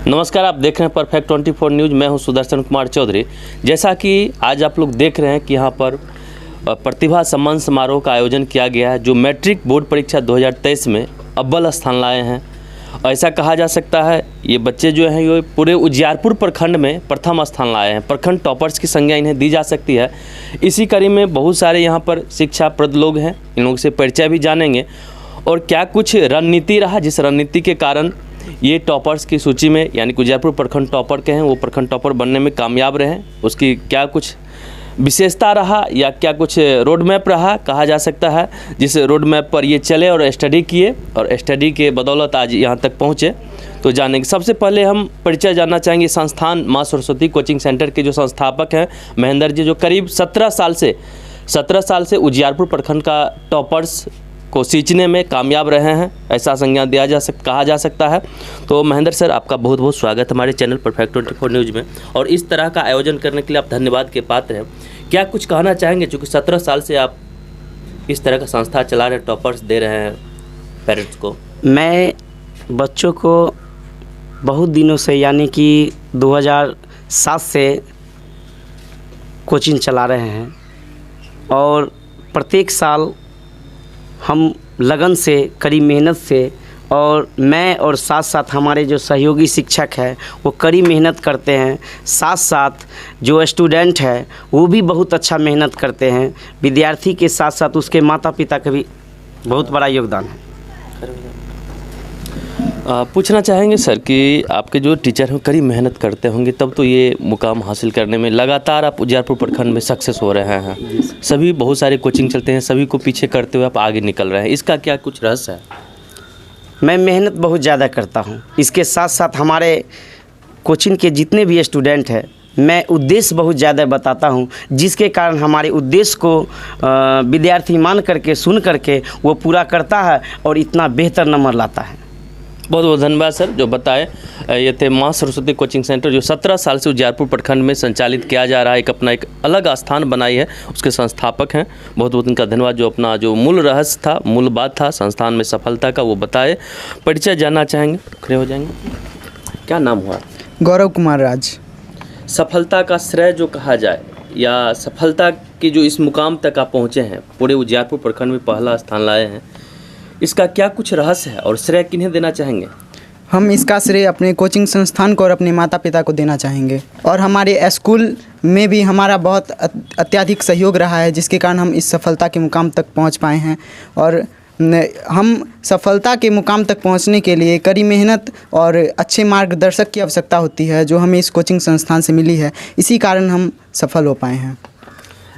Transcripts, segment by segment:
नमस्कार, आप देख रहे हैं परफेक्ट 24 न्यूज़। मैं हूं सुदर्शन कुमार चौधरी। जैसा कि आज आप लोग देख रहे हैं कि यहां पर प्रतिभा सम्मान समारोह का आयोजन किया गया है, जो मैट्रिक बोर्ड परीक्षा 2023 में अव्वल स्थान लाए हैं। ऐसा कहा जा सकता है ये बच्चे जो हैं ये पूरे उजियारपुर प्रखंड में प्रथम स्थान लाए हैं। प्रखंड टॉपर्स की संज्ञा इन्हें दी जा सकती है। इसी कड़ी में बहुत सारे यहाँ पर शिक्षाप्रद लोग हैं, इन लोगों से परिचय भी जानेंगे और क्या कुछ रणनीति रहा जिस रणनीति के कारण ये टॉपर्स की सूची में यानी कि उजियारपुर प्रखंड टॉपर के हैं, वो प्रखंड टॉपर बनने में कामयाब रहे, उसकी क्या कुछ विशेषता रहा या क्या कुछ रोड मैप रहा कहा जा सकता है, जिस रोड मैप पर ये चले और स्टडी किए और स्टडी के बदौलत आज यहाँ तक पहुँचे। तो जानेंगे। सबसे पहले हम परिचय जानना चाहेंगे संस्थान माँ सरस्वती कोचिंग सेंटर के जो संस्थापक हैं महेंद्र जी, जो करीब 17 साल से उजियारपुर प्रखंड का टॉपर्स को सींचने में कामयाब रहे हैं, ऐसा संज्ञा कहा जा सकता है। तो महेंद्र सर, आपका बहुत बहुत स्वागत हमारे चैनल परफेक्ट 24 न्यूज़ में, और इस तरह का आयोजन करने के लिए आप धन्यवाद के पात्र हैं। क्या कुछ कहना चाहेंगे, चूँकि 17 साल से आप इस तरह का संस्था चला रहे हैं, टॉपर्स दे रहे हैं पेरेंट्स को? मैं बच्चों को बहुत दिनों से यानी कि 2007 से कोचिंग चला रहे हैं और प्रत्येक साल हम लगन से, कड़ी मेहनत से, और मैं और साथ साथ हमारे जो सहयोगी शिक्षक हैं वो कड़ी मेहनत करते हैं। साथ साथ जो स्टूडेंट है वो भी बहुत अच्छा मेहनत करते हैं। विद्यार्थी के साथ साथ उसके माता पिता का भी बहुत बड़ा योगदान है। पूछना चाहेंगे सर कि आपके जो टीचर हैं कड़ी मेहनत करते होंगे, तब तो ये मुकाम हासिल करने में लगातार आप उजियारपुर प्रखंड में सक्सेस हो रहे हैं। सभी बहुत सारे कोचिंग चलते हैं, सभी को पीछे करते हुए आप आगे निकल रहे हैं, इसका क्या कुछ रहस्य है? मैं मेहनत बहुत ज़्यादा करता हूँ। इसके साथ साथ हमारे कोचिंग के जितने भी स्टूडेंट हैं मैं उद्देश्य बहुत ज़्यादा बताता हूँ, जिसके कारण हमारे उद्देश्य को विद्यार्थी मान करके, सुन करके वो पूरा करता है और इतना बेहतर नंबर लाता है। बहुत बहुत धन्यवाद सर जो बताए। ये थे माँ सरस्वती कोचिंग सेंटर, जो 17 साल से उजियारपुर प्रखंड में संचालित किया जा रहा है, अपना एक अलग स्थान बनाई है, उसके संस्थापक हैं। बहुत बहुत उनका धन्यवाद जो अपना जो मूल रहस्य था, मूल बात था संस्थान में सफलता का, वो बताए। परिचय जानना चाहेंगे, खड़े हो जाएंगे। क्या नाम हुआ? गौरव कुमार राज। सफलता का श्रेय जो कहा जाए या सफलता की जो इस मुकाम तक आप पहुँचे हैं, पूरे उजियारपुर प्रखंड में पहला स्थान लाए हैं, इसका क्या कुछ रहस्य है और श्रेय किन्हें देना चाहेंगे? हम इसका श्रेय अपने कोचिंग संस्थान को और अपने माता पिता को देना चाहेंगे, और हमारे स्कूल में भी हमारा बहुत अत्यधिक सहयोग रहा है, जिसके कारण हम इस सफलता के मुकाम तक पहुंच पाए हैं। और हम सफलता के मुकाम तक पहुंचने के लिए कड़ी मेहनत और अच्छे मार्गदर्शक की आवश्यकता होती है, जो हमें इस कोचिंग संस्थान से मिली है। इसी कारण हम सफल हो पाए हैं।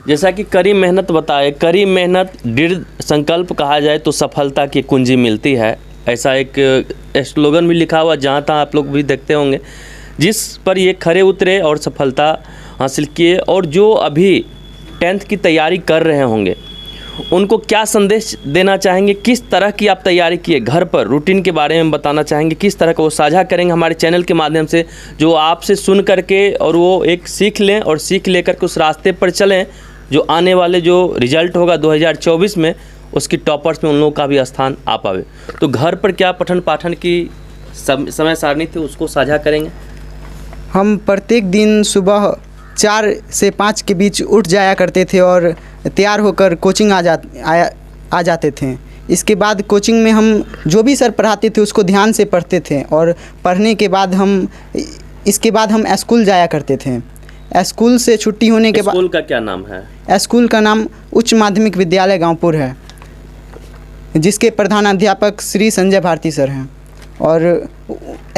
जैसा कि कड़ी मेहनत बताए, कड़ी मेहनत दृढ़ संकल्प कहा जाए तो सफलता की कुंजी मिलती है, ऐसा एक स्लोगन भी लिखा हुआ जहाँ तहाँ आप लोग भी देखते होंगे, जिस पर ये खरे उतरे और सफलता हासिल किए। और जो अभी 10th की तैयारी कर रहे होंगे उनको क्या संदेश देना चाहेंगे, किस तरह की आप तैयारी किए, घर पर रूटीन के बारे में बताना चाहेंगे, किस तरह का वो साझा करेंगे हमारे चैनल के माध्यम से, जो आपसे सुन करके और वो एक सीख लें और सीख लेकर के उस रास्ते पर चलें, जो आने वाले जो रिजल्ट होगा 2024 में उसकी टॉपर्स में उन लोगों का भी स्थान आ पावे। तो घर पर क्या पठन पाठन की समय सारणी थी उसको साझा करेंगे? हम प्रत्येक दिन सुबह 4 से 5 के बीच उठ जाया करते थे और तैयार होकर कोचिंग आ जाते थे। इसके बाद कोचिंग में हम जो भी सर पढ़ाते थे उसको ध्यान से पढ़ते थे, और पढ़ने के बाद इसके बाद हम स्कूल जाया करते थे। स्कूल से छुट्टी होने के बाद, स्कूल का क्या नाम है? स्कूल का नाम उच्च माध्यमिक विद्यालय गांवपुर है, जिसके प्रधानाध्यापक श्री संजय भारती सर हैं। और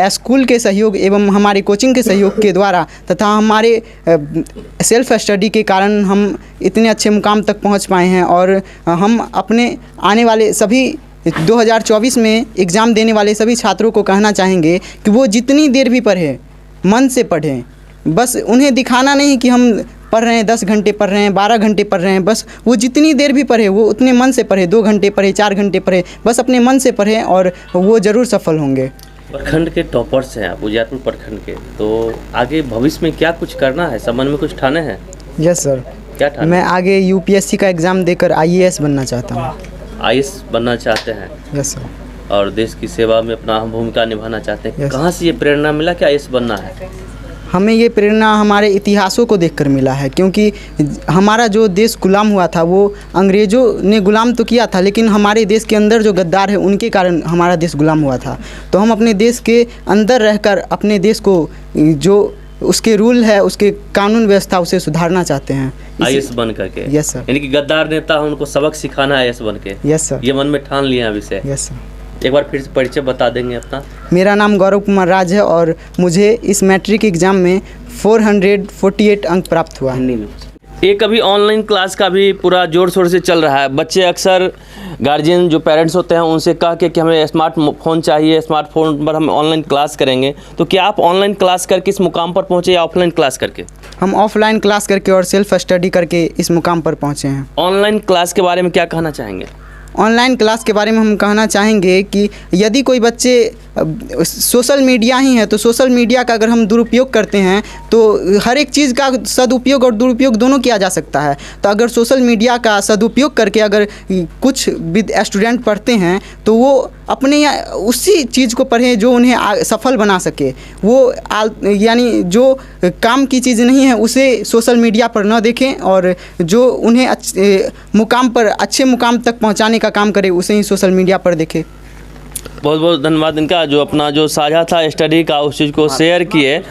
स्कूल के सहयोग एवं हमारे कोचिंग के सहयोग के द्वारा तथा हमारे सेल्फ स्टडी के कारण हम इतने अच्छे मुकाम तक पहुंच पाए हैं। और हम अपने आने वाले सभी 2024 में एग्ज़ाम देने वाले सभी छात्रों को कहना चाहेंगे कि वो जितनी देर भी पढ़ें, मन से पढ़ें। बस उन्हें दिखाना नहीं कि हम पढ़ रहे हैं, 10 घंटे पढ़ रहे हैं, 12 घंटे पढ़ रहे हैं, बस वो जितनी देर भी पढ़े वो उतने मन से पढ़े, 2 घंटे पढ़े, 4 घंटे पढ़े, बस अपने मन से पढ़ें और वो ज़रूर सफल होंगे। प्रखंड के टॉपर्स हैं आप, उजियारपुर प्रखंड के, तो आगे भविष्य में क्या कुछ करना है, संबंध में कुछ ठाने हैं? Yes sir. क्या ठाने? मैं आगे UPSC का एग्ज़ाम देकर IAS बनना चाहता हूँ। IAS बनना चाहते हैं? Yes sir. और देश की सेवा में अपना अहम भूमिका निभाना चाहते हैं। Yes. कहाँ से ये प्रेरणा मिला कि आईएएस बनना है? हमें ये प्रेरणा हमारे इतिहासों को देखकर मिला है, क्योंकि हमारा जो देश गुलाम हुआ था वो अंग्रेज़ों ने गुलाम तो किया था, लेकिन हमारे देश के अंदर जो गद्दार है उनके कारण हमारा देश गुलाम हुआ था। तो हम अपने देश के अंदर रहकर अपने देश को जो उसके रूल है, उसके कानून व्यवस्था, उसे सुधारना चाहते हैं आईएएस बन करके। Yes sir. यानी कि गद्दार नेता है, उनको सबक सिखाना है आईएएस बन के। Yes sir. ये मन में ठान लिया अभी से। Yes sir. एक बार फिर से परिचय बता देंगे अपना? मेरा नाम गौरव कुमार राज है और मुझे इस मैट्रिक एग्ज़ाम में 448 अंक प्राप्त हुआ। एक अभी ऑनलाइन क्लास का भी पूरा जोर शोर से चल रहा है। बच्चे अक्सर गार्जियन जो पेरेंट्स होते हैं उनसे कह के कि हमें स्मार्टफोन चाहिए, स्मार्टफोन पर हम ऑनलाइन क्लास करेंगे। तो क्या आप ऑनलाइन क्लास करके इस मुकाम पर पहुँचे या ऑफलाइन क्लास करके? हम ऑफलाइन क्लास करके और सेल्फ स्टडी करके इस मुकाम पर पहुँचे हैं। ऑनलाइन क्लास के बारे में क्या कहना चाहेंगे? ऑनलाइन क्लास के बारे में हम कहना चाहेंगे कि यदि कोई बच्चे सोशल मीडिया ही है तो सोशल मीडिया का अगर हम दुरुपयोग करते हैं तो हर एक चीज़ का सदुपयोग और दुरुपयोग दोनों किया जा सकता है। तो अगर सोशल मीडिया का सदुपयोग करके अगर कुछ स्टूडेंट पढ़ते हैं तो वो अपने उसी चीज़ को पढ़ें जो उन्हें सफल बना सके। वो यानी जो काम की चीज़ नहीं है उसे सोशल मीडिया पर न देखें और जो उन्हें अच्छे मुकाम तक पहुंचाने का काम करे उसे ही सोशल मीडिया पर देखें। बहुत बहुत धन्यवाद इनका, जो अपना जो साझा था स्टडी का उस चीज़ को शेयर किए।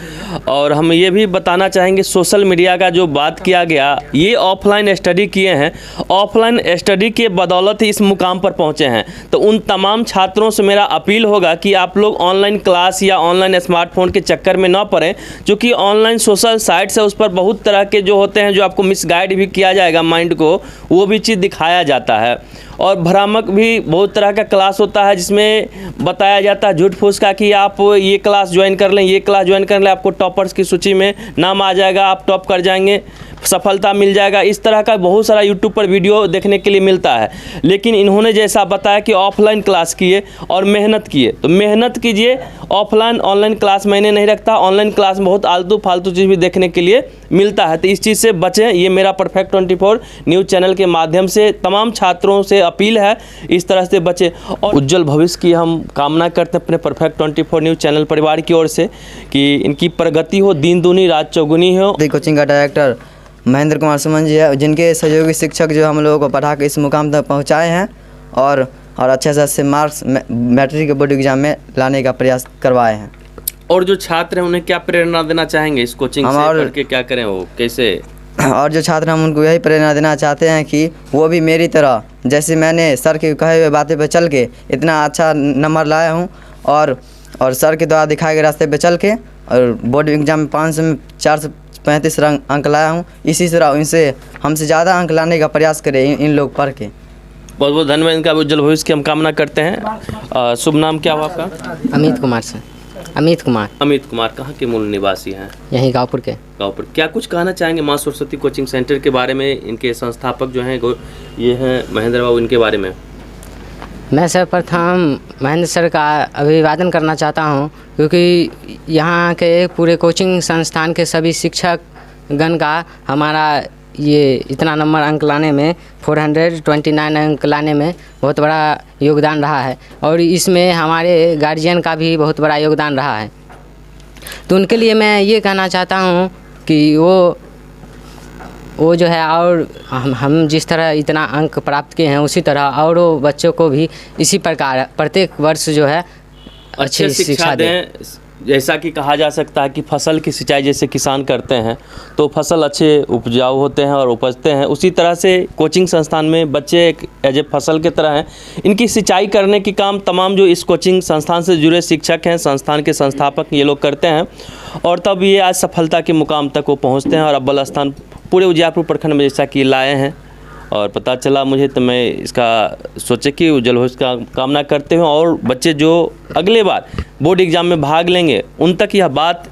और हम ये भी बताना चाहेंगे सोशल मीडिया का जो बात किया गया, ये ऑफलाइन स्टडी किए हैं, ऑफलाइन स्टडी के बदौलत ही इस मुकाम पर पहुँचे हैं। तो उन तमाम छात्रों से मेरा अपील होगा कि आप लोग ऑनलाइन क्लास या ऑनलाइन स्मार्टफोन के चक्कर में ना पड़ें, जो कि ऑनलाइन सोशल साइट्स है उस पर बहुत तरह के जो होते हैं जो आपको मिसगाइड भी किया जाएगा माइंड को, वो भी चीज़ दिखाया जाता है। और भ्रामक भी बहुत तरह का क्लास होता है जिसमें बताया जाता है झूठ फूस का कि आप ये क्लास ज्वाइन कर लें, ये क्लास ज्वाइन कर लें, आपको टॉपर्स की सूची में नाम आ जाएगा, आप टॉप कर जाएंगे, सफलता मिल जाएगा। इस तरह का बहुत सारा यूट्यूब पर वीडियो देखने के लिए मिलता है। लेकिन इन्होंने जैसा बताया कि ऑफलाइन क्लास किए और मेहनत किए, तो मेहनत कीजिए। ऑफलाइन ऑनलाइन क्लास मैंने नहीं रखता, ऑनलाइन क्लास में बहुत आलतू फालतू चीज़ भी देखने के लिए मिलता है, तो इस चीज़ से बचें। ये मेरा परफेक्ट 24 न्यूज़ चैनल के माध्यम से तमाम छात्रों से अपील है, इस तरह से बचें। और उज्जवल भविष्य की हम कामना करते हैं अपने परफेक्ट 24 न्यूज़ चैनल परिवार की ओर से कि इनकी प्रगति हो, दिन दूनी रात चौगुनी हो। कोचिंग का डायरेक्टर महेंद्र कुमार सुमन जी है, जिनके सहयोगी शिक्षक जो हम लोगों को पढ़ा के इस मुकाम तक पहुंचाए हैं और अच्छे से अच्छे मार्क्स मैट्रिक बोर्ड एग्जाम में लाने का प्रयास करवाए हैं। और जो छात्र हैं उन्हें क्या प्रेरणा देना चाहेंगे इस कोचिंग से पढ़ के, क्या करें वो कैसे? और जो छात्र हम उनको यही प्रेरणा देना चाहते हैं कि वो भी मेरी तरह, जैसे मैंने सर के कहे हुए बातें पे चल के इतना अच्छा नंबर लाया हूँ और सर के द्वारा दिखाए गए रास्ते पे चल के और बोर्ड एग्जाम में 500 में 435 अंक लाया हूँ। इसी तरह इनसे हमसे ज़्यादा अंक लाने का प्रयास करें इन लोग पढ़ के। बहुत बहुत धन्यवाद इनका, उज्जवल भविष्य की हम कामना करते हैं। शुभ नाम क्या हुआ आपका? अमित कुमार सर। अमित कुमार। अमित कुमार कहाँ के मूल निवासी हैं? यहीं गाँवपुर के। गाँवपुर। क्या कुछ कहना चाहेंगे माँ सरस्वती कोचिंग सेंटर के बारे में? इनके संस्थापक जो हैं ये हैं महेंद्र बाबू, इनके बारे में। मैं सर्वप्रथम महेंद्र सर का अभिवादन करना चाहता हूं, क्योंकि यहाँ के पूरे कोचिंग संस्थान के सभी शिक्षक गण का हमारा ये इतना नंबर अंक लाने में 429 अंक लाने में बहुत बड़ा योगदान रहा है और इसमें हमारे गार्जियन का भी बहुत बड़ा योगदान रहा है। तो उनके लिए मैं ये कहना चाहता हूँ कि वो जो है और हम जिस तरह इतना अंक प्राप्त किए हैं उसी तरह और बच्चों को भी इसी प्रकार प्रत्येक वर्ष जो है अच्छी शिक्षा दें। जैसा कि कहा जा सकता है कि फसल की सिंचाई जैसे किसान करते हैं तो फसल अच्छे उपजाऊ होते हैं और उपजते हैं, उसी तरह से कोचिंग संस्थान में बच्चे एक एज ए फसल के तरह हैं। इनकी सिंचाई करने की काम तमाम जो इस कोचिंग संस्थान से जुड़े शिक्षक हैं, संस्थान के संस्थापक ये लोग करते हैं और तब ये आज सफलता के मुकाम तक वो पहुँचते हैं और अव्वल स्थान पूरे उजियारपुर प्रखंड में जैसा कि लाए हैं। और पता चला मुझे तो मैं इसका सोचे कि उज्जवल भविष्य का कामना करते हुए और बच्चे जो अगले बार बोर्ड एग्ज़ाम में भाग लेंगे उन तक यह बात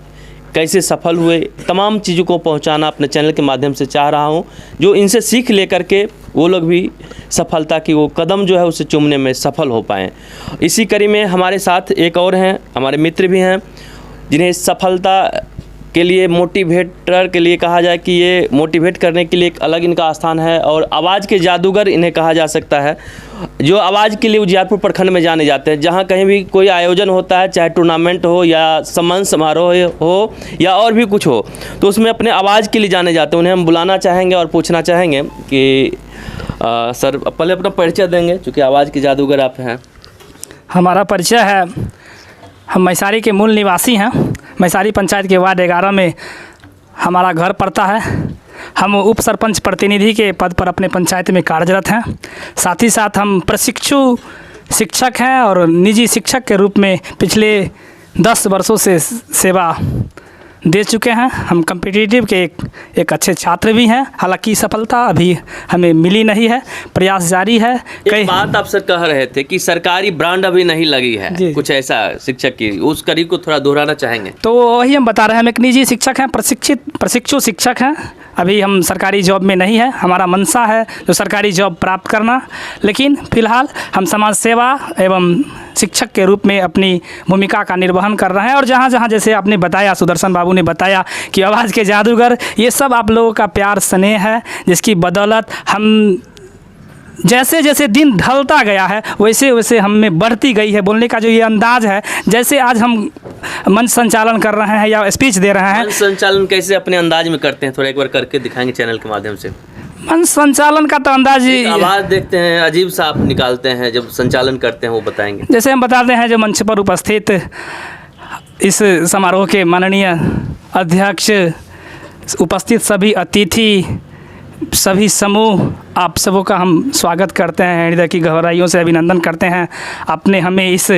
कैसे सफल हुए, तमाम चीज़ों को पहुंचाना अपने चैनल के माध्यम से चाह रहा हूं, जो इनसे सीख लेकर के वो लोग भी सफलता की वो कदम जो है उसे चूमने में सफल हो पाएँ। इसी कड़ी में हमारे साथ एक और हैं, हमारे मित्र भी हैं जिन्हें सफलता के लिए मोटिवेटर के लिए कहा जाए कि ये मोटिवेट करने के लिए एक अलग इनका स्थान है, और आवाज़ के जादूगर इन्हें कहा जा सकता है, जो आवाज़ के लिए उजियारपुर प्रखंड में जाने जाते हैं। जहाँ कहीं भी कोई आयोजन होता है, चाहे टूर्नामेंट हो या सम्मान समारोह हो या और भी कुछ हो, तो उसमें अपने आवाज़ के लिए जाने जाते हैं। उन्हें हम बुलाना चाहेंगे और पूछना चाहेंगे कि सर पहले अपना परिचय देंगे, चूँकि आवाज़ के जादूगर आप हैं। हमारा परिचय है, हम मैसारी के मूल निवासी हैं। मैसारी पंचायत के वार्ड 11 में हमारा घर पड़ता है। हम उप सरपंच प्रतिनिधि के पद पर अपने पंचायत में कार्यरत हैं। साथ ही साथ हम प्रशिक्षु शिक्षक हैं और निजी शिक्षक के रूप में पिछले 10 वर्षों से सेवा दे चुके हैं। हम कॉम्पिटिटिव के एक अच्छे छात्र भी हैं। हालांकि सफलता अभी हमें मिली नहीं है, प्रयास जारी है। एक बात आप सर कह रहे थे कि सरकारी ब्रांड अभी नहीं लगी है, कुछ ऐसा शिक्षक की, उस करीब को थोड़ा दोहराना चाहेंगे। तो वही हम बता रहे हैं, हम एक निजी शिक्षक हैं, प्रशिक्षु शिक्षक हैं। अभी हम सरकारी जॉब में नहीं है, हमारा मंशा है जो सरकारी जॉब प्राप्त करना, लेकिन फ़िलहाल हम समाज सेवा एवं शिक्षक के रूप में अपनी भूमिका का निर्वहन कर रहे हैं। और जहाँ जहाँ जैसे आपने बताया, सुदर्शन बाबू ने बताया कि आवाज़ के जादूगर, ये सब आप लोगों का प्यार स्नेह है, जिसकी बदौलत हम जैसे जैसे दिन ढलता गया है वैसे वैसे हम में बढ़ती गई है बोलने का जो ये अंदाज़ है। जैसे आज हम मंच संचालन कर रहे हैं या स्पीच दे रहे हैं। मंच संचालन कैसे अपने अंदाज में करते हैं, थोड़ा एक बार करके दिखाएंगे चैनल के माध्यम से। मंच संचालन का तो अंदाज आवाज़ देखते हैं, अजीब सा आप निकालते हैं जब संचालन करते हैं, वो बताएंगे। जैसे हम बताते हैं, जो मंच पर उपस्थित इस समारोह के माननीय अध्यक्ष, उपस्थित सभी अतिथि, सभी समूह, आप सबों का हम स्वागत करते हैं, हृदय की गहराइयों से अभिनंदन करते हैं। आपने हमें इस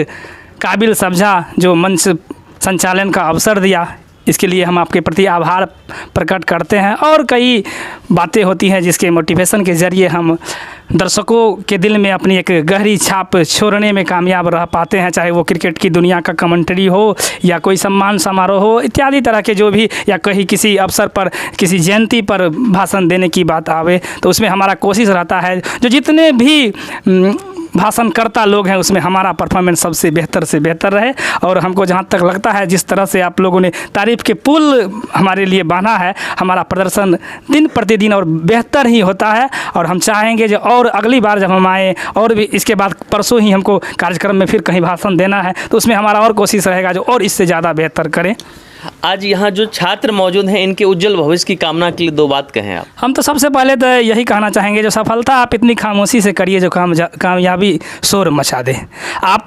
काबिल समझा जो मंच संचालन का अवसर दिया, इसके लिए हम आपके प्रति आभार प्रकट करते हैं। और कई बातें होती हैं जिसके मोटिवेशन के ज़रिए हम दर्शकों के दिल में अपनी एक गहरी छाप छोड़ने में कामयाब रह पाते हैं, चाहे वो क्रिकेट की दुनिया का कमेंट्री हो या कोई सम्मान समारोह हो इत्यादि तरह के जो भी, या कहीं किसी अवसर पर किसी जयंती पर भाषण देने की बात आवे, तो उसमें हमारा कोशिश रहता है जो जितने भी भाषणकर्ता लोग हैं उसमें हमारा परफॉर्मेंस सबसे बेहतर से बेहतर रहे। और हमको जहाँ तक लगता है, जिस तरह से आप लोगों ने तारीफ़ के पुल हमारे लिए बांधा है, हमारा प्रदर्शन दिन प्रतिदिन और बेहतर ही होता है। और हम चाहेंगे जो और अगली बार जब हम आएँ, और भी इसके बाद परसों ही हमको कार्यक्रम में फिर कहीं भाषण देना है, तो उसमें हमारा और कोशिश रहेगा जो और इससे ज़्यादा बेहतर करें। आज यहाँ जो छात्र मौजूद हैं, इनके उज्जवल भविष्य की कामना के लिए 2 बात कहें आप। हम तो सबसे पहले तो यही कहना चाहेंगे, जो सफलता आप इतनी खामोशी से करिए जो कामयाबी शोर मचा दे। आप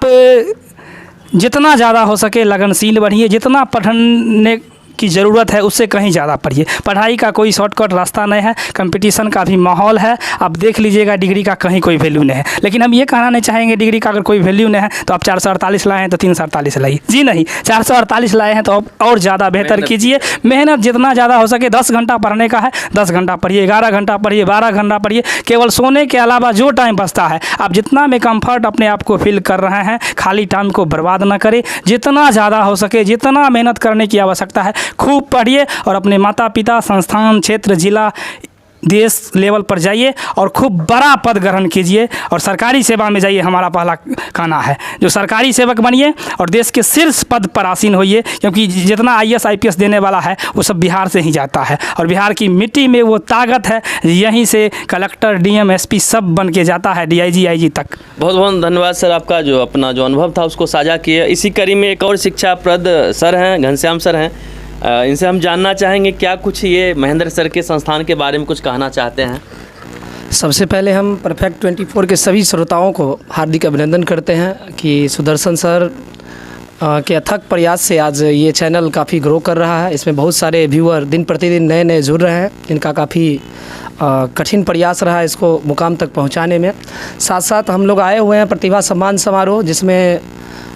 जितना ज़्यादा हो सके लगनशील बढ़िए, जितना पढ़ने की ज़रूरत है उससे कहीं ज़्यादा पढ़िए। पढ़ाई का कोई शॉर्टकट रास्ता नहीं है, कंपटीशन का भी माहौल है। आप देख लीजिएगा, डिग्री का कहीं कोई वैल्यू नहीं है। लेकिन हम ये कहना नहीं चाहेंगे डिग्री का अगर कोई वैल्यू नहीं है तो आप 448 लाए हैं तो 348 लाइए, जी नहीं, 448 लाए हैं तो आप और ज़्यादा बेहतर कीजिए। मेहनत जितना ज़्यादा हो सके, 10 घंटा पढ़ने का है 10 घंटा पढ़िए, 11 घंटा पढ़िए, 12 घंटा पढ़िए। केवल सोने के अलावा जो टाइम बचता है, आप जितना में कम्फर्ट अपने आप को फील कर रहे हैं, खाली टाइम को बर्बाद ना करें। जितना ज़्यादा हो सके, जितना मेहनत करने की आवश्यकता है, खूब पढ़िए और अपने माता पिता, संस्थान, क्षेत्र, जिला, देश लेवल पर जाइए और खूब बड़ा पद ग्रहण कीजिए और सरकारी सेवा में जाइए। हमारा पहला कहना है, जो सरकारी सेवक बनिए और देश के शीर्ष पद पर आसीन होइए, क्योंकि जितना IAS IPS देने वाला है वो सब बिहार से ही जाता है और बिहार की मिट्टी में वो ताकत है, यहीं से कलेक्टर, DM, SP सब बन के जाता है, DIG, IG तक। बहुत बहुत धन्यवाद सर, आपका जो अपना जो अनुभव था उसको साझा किए। इसी कड़ी में एक और शिक्षाप्रद सर हैं, घनश्याम सर हैं, इनसे हम जानना चाहेंगे क्या कुछ ये महेंद्र सर के संस्थान के बारे में कुछ कहना चाहते हैं। सबसे पहले हम परफेक्ट 24 के सभी श्रोताओं को हार्दिक अभिनंदन करते हैं कि सुदर्शन सर के अथक प्रयास से आज ये चैनल काफ़ी ग्रो कर रहा है। इसमें बहुत सारे व्यूअर दिन प्रतिदिन नए नए जुड़ रहे हैं। इनका काफ़ी कठिन प्रयास रहा है इसको मुकाम तक पहुंचाने में। साथ साथ हम लोग आए हुए हैं प्रतिभा सम्मान समारोह, जिसमें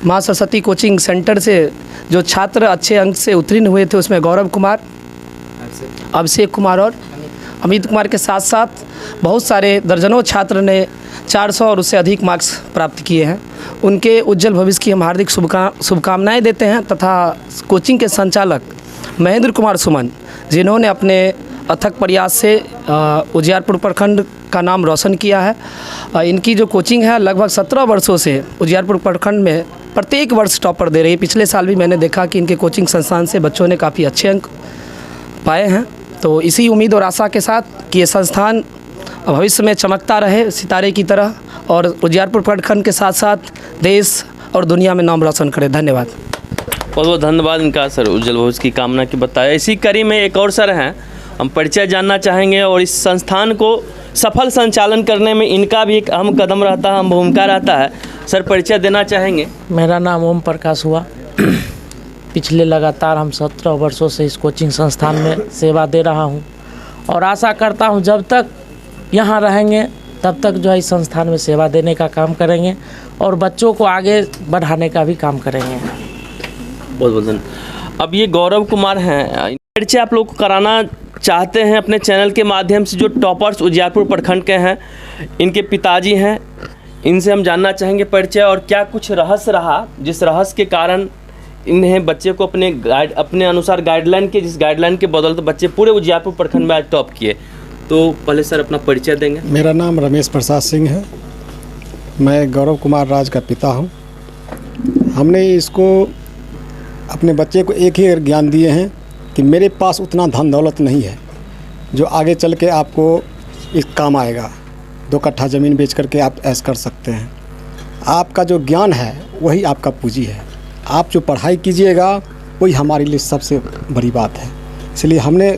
माँ सरस्वती कोचिंग सेंटर से जो छात्र अच्छे अंक से उत्तीर्ण हुए थे उसमें गौरव कुमार, अभिषेक कुमार और अमित कुमार के साथ साथ बहुत सारे दर्जनों छात्र ने 400 और उससे अधिक मार्क्स प्राप्त किए हैं। उनके उज्जवल भविष्य की हम हार्दिक शुभकामनाएं देते हैं तथा कोचिंग के संचालक महेंद्र कुमार सुमन, जिन्होंने अपने अथक प्रयास से उजियारपुर प्रखंड का नाम रोशन किया है। इनकी जो कोचिंग है लगभग 17 वर्षों से उजियारपुर प्रखंड में प्रत्येक वर्ष टॉपर दे रही है। पिछले साल भी मैंने देखा कि इनके कोचिंग संस्थान से बच्चों ने काफ़ी अच्छे अंक पाए हैं। तो इसी उम्मीद और आशा के साथ कि ये संस्थान भविष्य में चमकता रहे सितारे की तरह और उजियारपुर प्रखंड के साथ साथ देश और दुनिया में नाम रोशन करे। धन्यवाद। बहुत बहुत धन्यवाद इनका सर, उज्जवल भविष्य की कामना की बताया। इसी कड़ी में एक और सर हैं, हम परिचय जानना चाहेंगे और इस संस्थान को सफल संचालन करने में इनका भी एक अहम कदम रहता है, अहम भूमिका रहता है। सर परिचय देना चाहेंगे? मेरा नाम ओम प्रकाश हुआ। पिछले लगातार हम 17 वर्षों से इस कोचिंग संस्थान में सेवा दे रहा हूं और आशा करता हूं जब तक यहां रहेंगे तब तक जो है इस संस्थान में सेवा देने का काम करेंगे और बच्चों को आगे बढ़ाने का भी काम करेंगे। बहुत बहुत धन्यवाद। अब ये गौरव कुमार हैं, परिचय आप लोग को कराना चाहते हैं अपने चैनल के माध्यम से, जो टॉपर्स उजियारपुर प्रखंड के हैं, इनके पिताजी हैं, इनसे हम जानना चाहेंगे परिचय और क्या कुछ रहस्य रहा जिस रहस्य के कारण इन्हें बच्चे को अपने अनुसार जिस गाइडलाइन के बदौलत बच्चे पूरे उजियारपुर प्रखंड में आज टॉप किए। तो पहले सर अपना परिचय देंगे। मेरा नाम रमेश प्रसाद सिंह है, मैं गौरव कुमार राज का पिता हूं। हमने इसको अपने बच्चे को एक ही ज्ञान दिए हैं कि मेरे पास उतना धन दौलत नहीं है जो आगे चल के आपको इस काम आएगा। 2 कट्ठा ज़मीन बेच करके आप ऐश कर सकते हैं। आपका जो ज्ञान है वही आपका पूंजी है। आप जो पढ़ाई कीजिएगा वही हमारे लिए सबसे बड़ी बात है। इसलिए हमने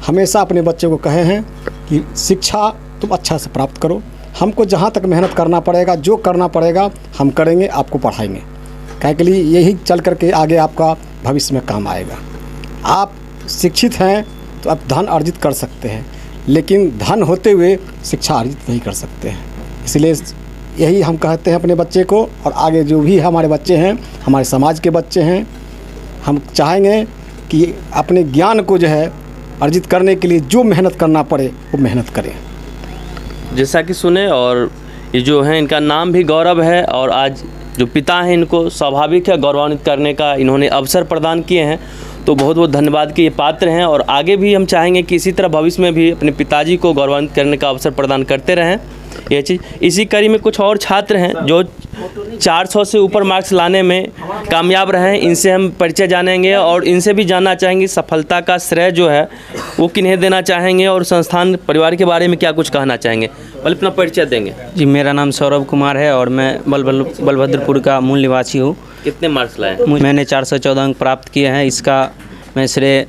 हमेशा अपने बच्चे को कहे हैं कि शिक्षा तुम अच्छा से प्राप्त करो, हमको जहाँ तक मेहनत करना पड़ेगा, जो करना पड़ेगा हम करेंगे, आपको पढ़ाएंगे। काहे के लिए यही चल करके आगे आपका भविष्य में काम आएगा। आप शिक्षित हैं तो आप धन अर्जित कर सकते हैं, लेकिन धन होते हुए शिक्षा अर्जित नहीं कर सकते हैं। इसलिए यही हम कहते हैं अपने बच्चे को, और आगे जो भी हमारे बच्चे हैं, हमारे समाज के बच्चे हैं, हम चाहेंगे कि अपने ज्ञान को जो है अर्जित करने के लिए जो मेहनत करना पड़े वो मेहनत करें। जैसा कि सुने, और ये जो है इनका नाम भी गौरव है और आज जो पिता हैं इनको स्वाभाविक है गौरवान्वित करने का इन्होंने अवसर प्रदान किए हैं। तो बहुत बहुत धन्यवाद के ये पात्र हैं और आगे भी हम चाहेंगे कि इसी तरह भविष्य में भी अपने पिताजी को गौरवान्वित करने का अवसर प्रदान करते रहें। ये चीज़ इसी कड़ी में कुछ और छात्र हैं जो 400 से ऊपर मार्क्स लाने में कामयाब रहे हैं, इनसे हम परिचय जानेंगे और इनसे भी जानना चाहेंगे सफलता का श्रेय जो है वो किन्हें देना चाहेंगे और संस्थान परिवार के बारे में क्या कुछ कहना चाहेंगे। पहले अपना परिचय देंगे। जी, मेरा नाम सौरभ कुमार है और मैं बलभद्रपुर का मूल निवासी हूँ। कितने मार्क्स लाए? मैंने 414 अंक प्राप्त किए हैं। इसका मैं श्रेय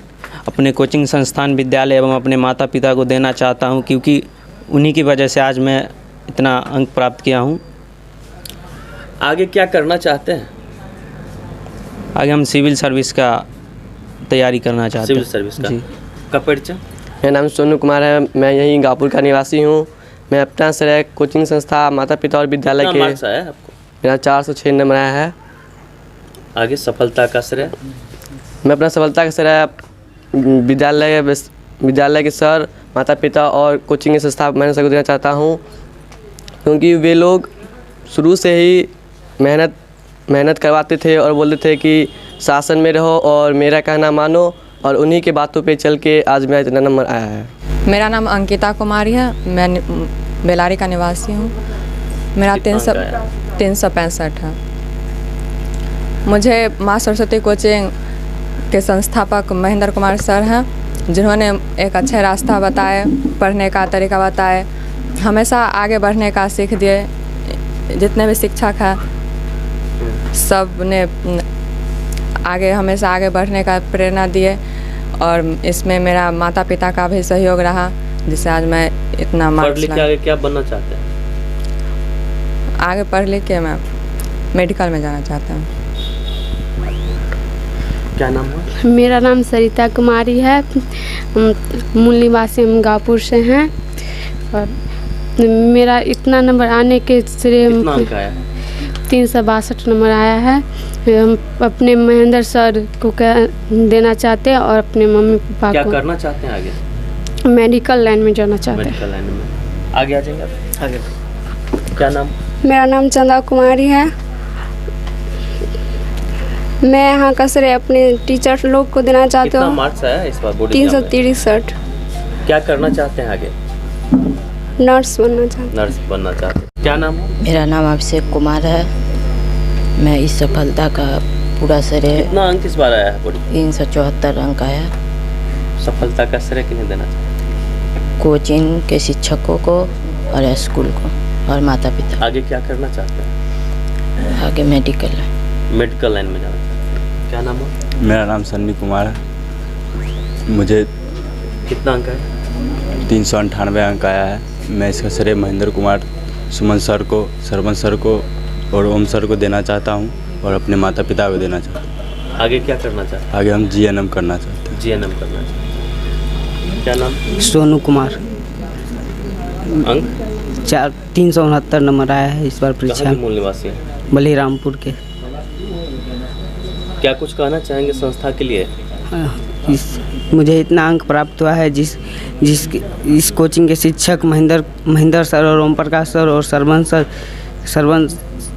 अपने कोचिंग संस्थान विद्यालय एवं अपने माता पिता को देना चाहता हूँ, क्योंकि उन्हीं की वजह से आज मैं इतना अंक प्राप्त किया हूँ। आगे क्या करना चाहते हैं? आगे हम सिविल सर्विस का तैयारी करना चाहते हैं। सिविल सर्विस का जी। का परिचय? मेरा नाम सोनू कुमार है, मैं यहीं गाँवपुर का निवासी हूँ। मैं अपना श्रेय कोचिंग संस्था माता पिता और विद्यालय के मार्क्स आया आपको? मेरा 406 नंबर आया है। आगे सफलता का श्रेय? मैं अपना सफलता का श्रेय विद्यालय के सर, माता पिता और कोचिंग की संस्था मैनेजर को देना चाहता हूँ, क्योंकि वे लोग शुरू से ही मेहनत करवाते थे और बोलते थे कि शासन में रहो और मेरा कहना मानो, और उन्हीं के बातों पे चल के आज मेरा इतना नंबर आया है। मेरा नाम अंकिता कुमारी है, मैं बेलारी का निवासी हूँ। मेरा 365 है। मुझे माँ सरस्वती कोचिंग के संस्थापक महेंद्र कुमार सर हैं, जिन्होंने एक अच्छा रास्ता बताए, पढ़ने का तरीका बताए, हमेशा आगे बढ़ने का सीख दिए। जितने भी शिक्षक हैं सब ने हमेशा आगे बढ़ने का प्रेरणा दिए, और इसमें मेरा माता पिता का भी सहयोग रहा, जिससे आज मैं इतना मार्क्स पढ़ लिख के आगे क्या बनना चाहते हैं? आगे पढ़ लिख के मैं मेडिकल में जाना चाहता हूँ। क्या नाम है? मेरा नाम सरिता कुमारी है, मूल निवासी हम गाँवपुर से हैं, और मेरा इतना नंबर आने के श्रेय 362 नंबर आया है। हम अपने महेंद्र सर को देना चाहते हैं और अपने मम्मी पापा क्या को। करना चाहते हैं आगे? मेडिकल लाइन में जाना चाहते हैं। मेडिकल लाइन में आगे आ जाएंगे आप? आगे। क्या नाम? मेरा नाम चंदा कुमारी है। मैं यहाँ का श्रेय अपने टीचर लोग को देना चाहती कितना हूँ। मार्क्स आया इस बार बोर्ड एग्जाम में? 363। क्या करना चाहते हैं आगे? नर्स बनना चाहते हैं। नर्स बनना चाहते हैं। क्या नाम है? मेरा नाम अभिषेक कुमार है। मैं इस सफलता का पूरा श्रेय कितना अंक इस बार आया है बोर्ड 374 अंक आया। सफलता का श्रेय किन्हें देना चाहते कोचिंग के शिक्षकों को और स्कूल को और माता पिता। हैं? आगे क्या करना चाहते हैं? आगे मेडिकल मेडिकल लाइन में जाना चाहते हैं। क्या नाम है? मेरा नाम सन्नी कुमार है। मुझे कितना अंक है? 398 अंक आया है। मैं इसका श्रेय महेंद्र कुमार, सुमन सर को, सरवन सर को और ओम सर को देना चाहता हूँ और अपने माता पिता को देना चाहता हूँ। आगे क्या करना चाहते हैं? आगे हम GNM करना चाहते हैं। GNM करना चाहते हैं। क्या नाम? सोनू कुमार। अंक 369 नंबर आया है इस बार परीक्षा कहाँ के में। मूल निवासी हैं? बलिरामपुर के। क्या कुछ कहना चाहेंगे संस्था के लिए? मुझे इतना अंक प्राप्त हुआ है इस कोचिंग के शिक्षक महेंद्र सर और ओम प्रकाश सर और सरवन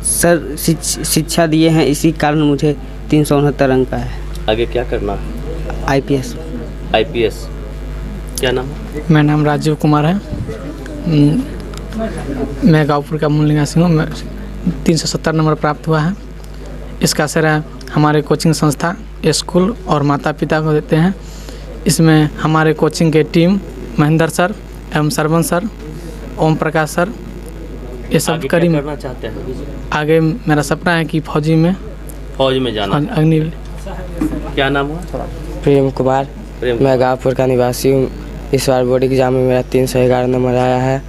सर शिक्षा दिए हैं, इसी कारण मुझे 369 अंक आया है। आगे क्या करना है? IPS। क्या नाम है? मेरा नाम राजीव कुमार है। मैं गाँवपुर का मूल निवासी हूँ। मैं 370 नंबर प्राप्त हुआ है। इसका श्रेय हमारे कोचिंग संस्था, स्कूल और माता पिता को देते हैं। इसमें हमारे कोचिंग के टीम महेंद्र सर एवं सरवन सर, ओम प्रकाश सर, ये सब आगे करीब क्या करना चाहते हैं? आगे मेरा सपना है कि फौज में जाना। अग्निवीर। क्या नाम है? प्रेम कुमार। मैं गाँवपुर का निवासी हूँ। इस बार बोर्ड एग्जाम में मेरा 311 नंबर आया है।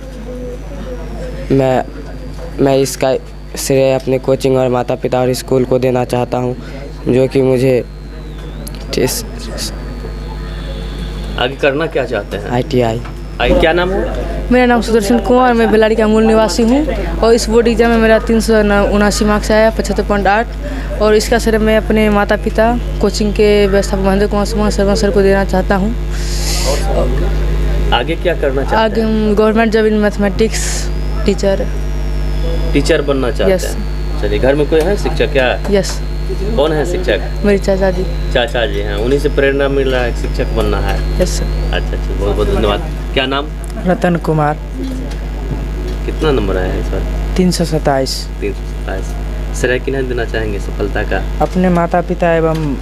मैं इसका श्रेय अपने कोचिंग और माता पिता और स्कूल को देना चाहता हूँ, जो कि मुझे आगे करना क्या चाहते हैं? ITI। क्या नाम है? मेरा नाम सुदर्शन कुमार, मैं बेलारी का मूल निवासी हूँ और इस बोर्ड एग्जाम में मेरा 379 मार्क्स आया, 75.8। और इसका श्रेय मैं अपने माता पिता, कोचिंग के व्यवस्थापक महेंद्र कुमार, सुमन सरवन सर को देना चाहता हूँ। आगे क्या करना चाहते हैं? आगे हम government job in mathematics teacher बनना चाहते हैं। चलिए, घर में कोई है शिक्षक? क्या यस। कौन है शिक्षक? मेरी चाचा जी हैं। उन्हीं से प्रेरणा मिल रहा है शिक्षक बनना है। Yes sir. अच्छा, बहुत बहुत धन्यवाद। क्या नाम? रतन कुमार। कितना नंबर आया है इस बार? 327। 327। श्रेय किन्हें देना चाहेंगे सफलता का? अपने माता पिता एवं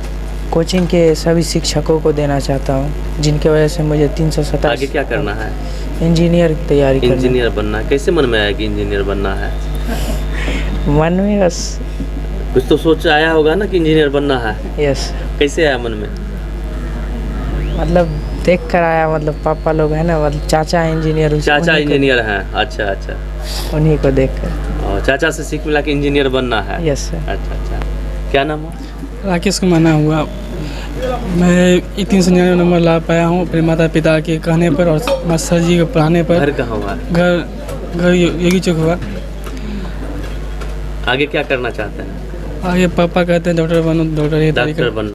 कोचिंग के सभी शिक्षकों को देना चाहता हूँ, जिनके वजह से मुझे 327। आगे क्या करना है? इंजीनियर की तैयारी करना। इंजीनियर बनना है। कैसे मन में आया कि इंजीनियर बनना है? मन में बस कुछ तो सोच आया होगा ना कि इंजीनियर बनना है। यस। कैसे आया मन में? मतलब देख कर आया, मतलब पापा लोग हैं ना, मतलब चाचा इंजीनियर। चाचा इंजीनियर हैं? अच्छा, उन्हीं को देख कर। और चाचा से सीख मिला कि इंजीनियर बनना है। Yes sir. अच्छा। क्या नाम है? राकेश कुमार नाम हुआ। मैं 399 नंबर ला पाया हूँ अपने माता पिता के कहने पर और मास्टर जी को पढ़ाने पर। घर कहाँ हुआ? घर योगी चौक हुआ। आगे क्या करना चाहते हैं? आगे पापा कहते हैं डॉक्टर बनो, डॉक्टर बनना।